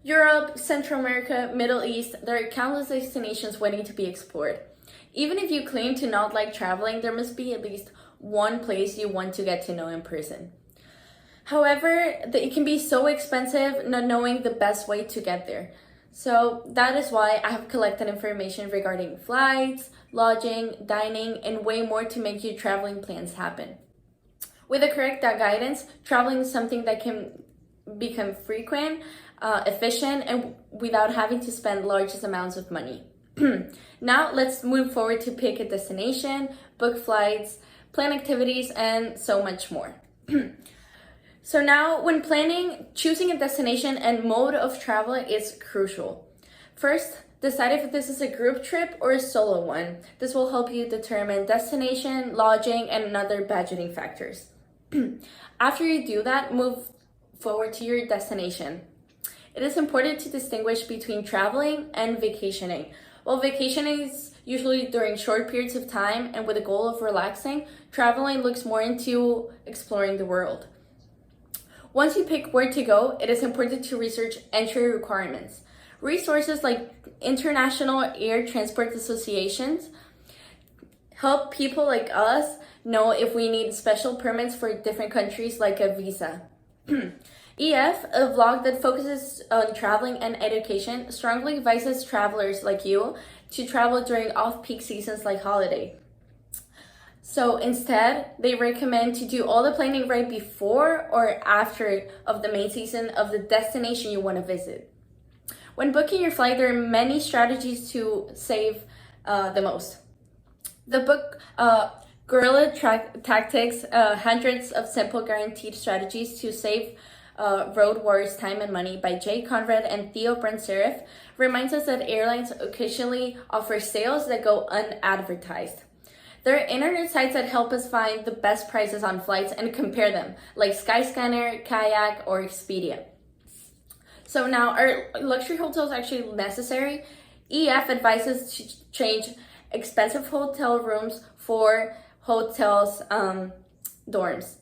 Europe, Central America, Middle East, there are countless destinations waiting to be explored. Even if you claim to not like traveling, there must be at least one place you want to get to know in person. However, it can be so expensive not knowing the best way to get there. So that is why I have collected information regarding flights, lodging, dining, and way more to make your traveling plans happen. With the correct guidance, traveling is something that can become frequent, efficient, and without having to spend large amounts of money. Now let's move forward to pick a destination, book flights, plan activities, and so much more. So now when planning, choosing a destination and mode of travel is crucial. First, decide if this is a group trip or a solo one. This will help you determine destination, lodging, and other budgeting factors. After you do that, move forward to your destination. It is important to distinguish between traveling and vacationing. While vacationing is usually during short periods of time and with the goal of relaxing, traveling looks more into exploring the world. Once you pick where to go, it is important to research entry requirements. Resources like international air transport associations help people like us know if we need special permits for different countries like a visa. EF, a vlog that focuses on traveling and education, strongly advises travelers like you to travel during off-peak seasons like holiday. So instead, they recommend to do all the planning right before or after of the main season of the destination you want to visit. When booking your flight, there are many strategies to save the most. The book Guerrilla Tactics, Hundreds of Simple Guaranteed Strategies to Save Road Warriors Time and Money by Jay Conrad and Theo Brand-Serif reminds us that airlines occasionally offer sales that go unadvertised. There are internet sites that help us find the best prices on flights and compare them, like Skyscanner, Kayak, or Expedia. So now, are luxury hotels actually necessary? EF advises to change expensive hotel rooms for hostels dorms.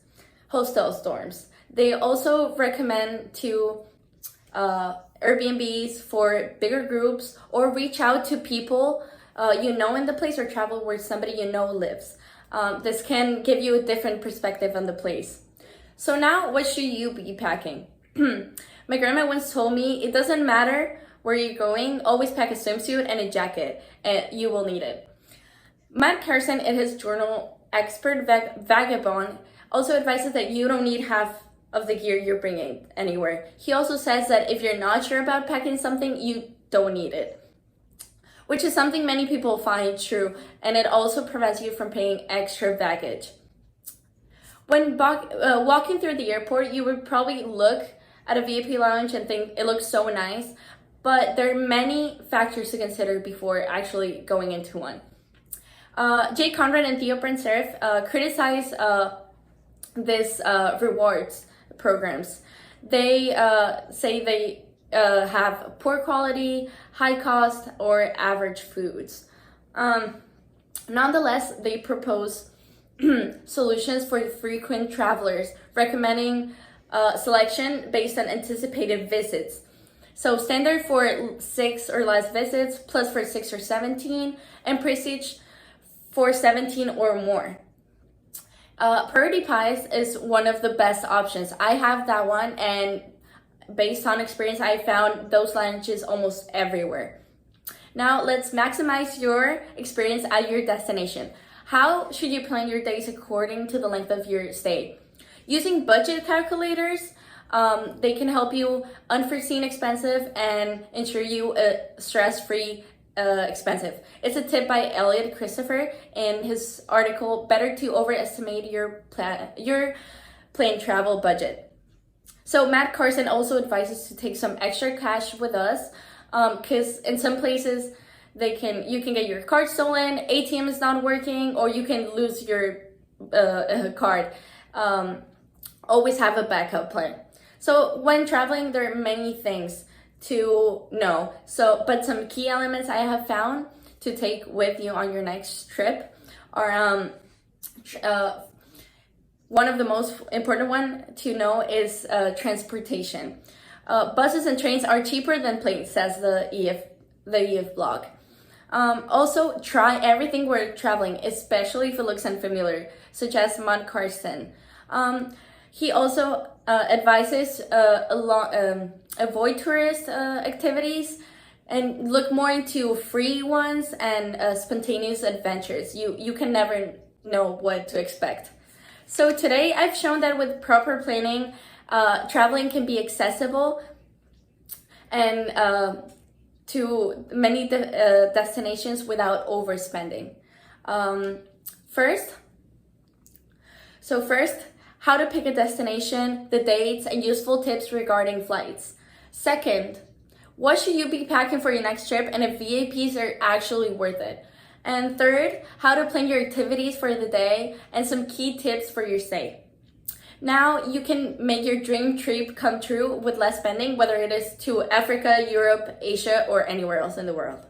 They also recommend to Airbnbs for bigger groups, or reach out to people you know in the place, or travel where somebody you know lives. This can give you a different perspective on the place. So now, what should you be packing? My grandma once told me, it doesn't matter where you're going, always pack a swimsuit and a jacket, and you will need it. Matt Carson, in his journal Expert Vagabond, also advises that you don't need half of the gear you're bringing anywhere. He also says that if you're not sure about packing something, you don't need it, which is something many people find true, and it also prevents you from paying extra baggage. When walking through the airport, you would probably look at a VIP lounge and think it looks so nice, but there are many factors to consider before actually going into one. Jay Conrad and Theo Brand-Serif criticize this rewards programs. They say they have poor quality, high cost, or average foods. Nonetheless, they propose solutions for frequent travelers, recommending selection based on anticipated visits. So standard for 6 or less visits, plus for 6 or 17, and prestige for 17 or more. Priority Pies is one of the best options. I have that one, and based on experience, I found those lounges almost everywhere. Now let's maximize your experience at your destination. How should you plan your days according to the length of your stay? Using budget calculators, they can help you unforeseen expensive and ensure you a stress-free expensive. It's a tip by Elliot Christopher in his article, Better to Overestimate Your Plane Travel Budget. So Matt Carson also advises to take some extra cash with us, because in some places you can get your card stolen, ATM is not working, or you can lose your card. Always have a backup plan. So when traveling, there are many things to know. But some key elements I have found to take with you on your next trip are one of the most important one to know is transportation. Buses and trains are cheaper than planes, says the EF blog. Also, try everything while traveling, especially if it looks unfamiliar, such as Mount Carson. He also advises avoid tourist activities and look more into free ones and spontaneous adventures. You can never know what to expect. So today I've shown that with proper planning, traveling can be accessible and to many destinations without overspending. First, how to pick a destination, the dates, and useful tips regarding flights. Second, what should you be packing for your next trip and if VIPs are actually worth it? And third, how to plan your activities for the day and some key tips for your stay. Now you can make your dream trip come true with less spending, whether it is to Africa, Europe, Asia, or anywhere else in the world.